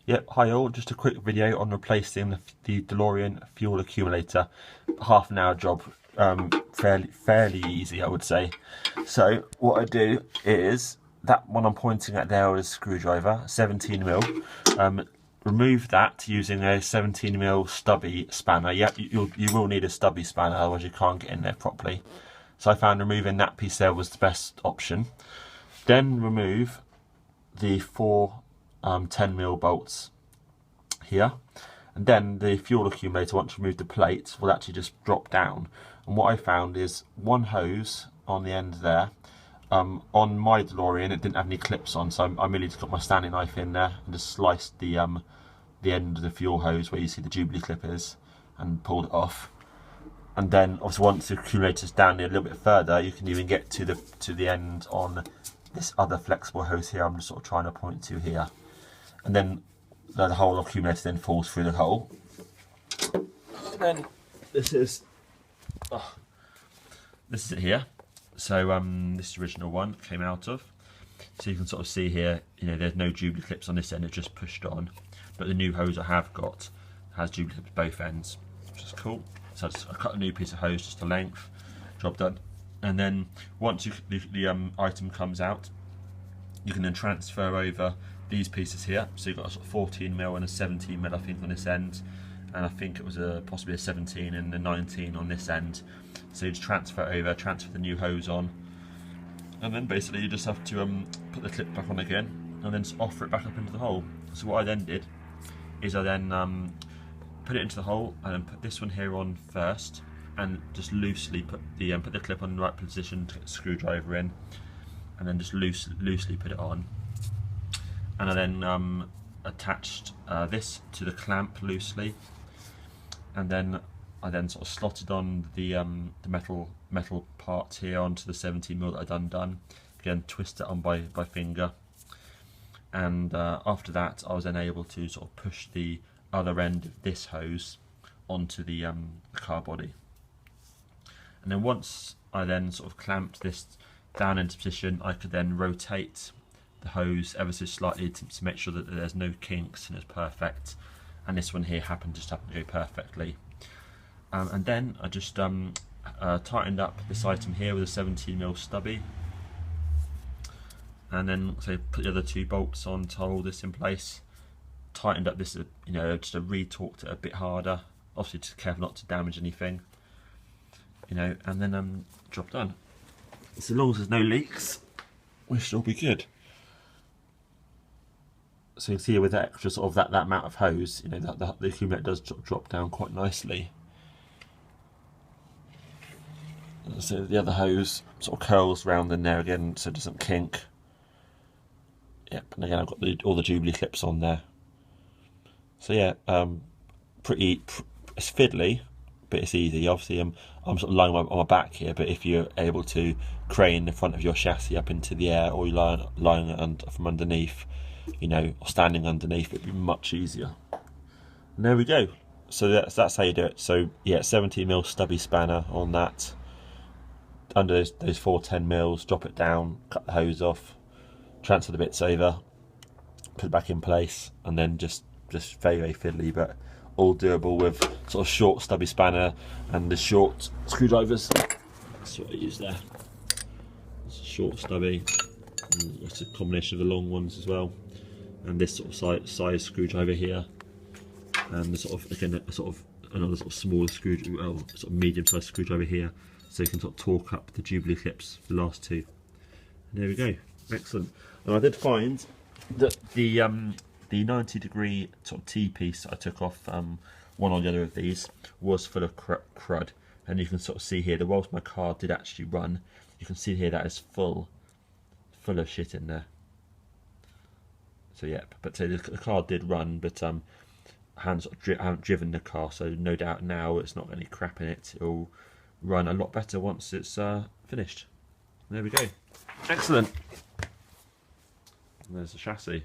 Yep, hi all, just a quick video on replacing the DeLorean Fuel Accumulator. Half an hour job, fairly easy I would say. So what I do is, that one I'm pointing at there is a screwdriver, 17mm. Remove that using a 17mm stubby spanner. Yeah, you will need a stubby spanner, otherwise you can't get in there properly. So I found removing that piece there was the best option. Then remove the four 10mm bolts here, and then the fuel accumulator, once you remove the plate, will actually just drop down. And what I found is one hose on the end there. On my DeLorean it didn't have any clips on, so I merely just got my standing knife in there and just sliced the end of the fuel hose where you see the Jubilee clip is, and pulled it off. And then obviously once the accumulator's down there a little bit further, you can even get to the end on this other flexible hose here. I'm just sort of trying to point to here, and then the whole accumulator then falls through the hole. And then this is it here. So this is the original one came out of. So you can sort of see here, you know, there's no Jubilee clips on this end, it's just pushed on. But the new hose I have got has Jubilee clips both ends, which is cool. So I cut a new piece of hose, just a length, job done. And then once the item comes out, you can then transfer over these pieces here. So you've got a sort of 14mm and a 17mm I think on this end, and I think it was possibly a 17 and a 19 on this end. So you just transfer over, transfer the new hose on, and then basically you just have to put the clip back on again and then offer it back up into the hole. So what I then did is I then put it into the hole and then put this one here on first, and just loosely put the clip on the right position to get the screwdriver in, and then just loosely put it on. And I then attached this to the clamp loosely, and then I then sort of slotted on the metal part here onto the 17mm that I'd undone. Again, twist it on by finger, and after that I was then able to sort of push the other end of this hose onto the car body. And then once I then sort of clamped this down into position, I could then rotate the hose ever so slightly to make sure that there's no kinks and it's perfect. And this one here happened to go perfectly. And then I just tightened up this item here with a 17mm stubby, and then put the other two bolts on to hold this in place. Tightened up this, you know, just re-torqued it a bit harder, obviously just careful not to damage anything, you know, and then job done. So long as there's no leaks, we should all be good. So you can see here with that extra sort of that amount of hose, you know, that the accumulator does drop down quite nicely. So the other hose sort of curls round in there again, so it doesn't kink. Yep, and again I've got all the Jubilee clips on there. So yeah, it's fiddly, but it's easy. Obviously I'm sort of lying on my back here, but if you're able to crane the front of your chassis up into the air, or you're lying from underneath, you know, or standing underneath, it'd be much easier. And there we go. So that's how you do it. So yeah, 17mm stubby spanner on that. Under those four 10mm, drop it down, cut the hose off, transfer the bits over, put it back in place, and then just very fiddly, but all doable with sort of short stubby spanner and the short screwdrivers. That's what I use there. It's a short stubby, and it's a combination of the long ones as well, and this sort of size screwdriver here, and the sort of, again, another sort of smaller screwdriver, well, sort of medium-sized screwdriver here, so you can sort of torque up the Jubilee clips, the last two. And there we go, excellent. And I did find that the 90-degree sort of T-piece I took off one or the other of these was full of crud, and you can sort of see here that whilst my car did actually run, you can see here that is full of shit in there. So yeah, but the car did run, but I haven't driven the car, so no doubt now it's not any crap in it. It'll run a lot better once it's finished. There we go, excellent. And there's the chassis.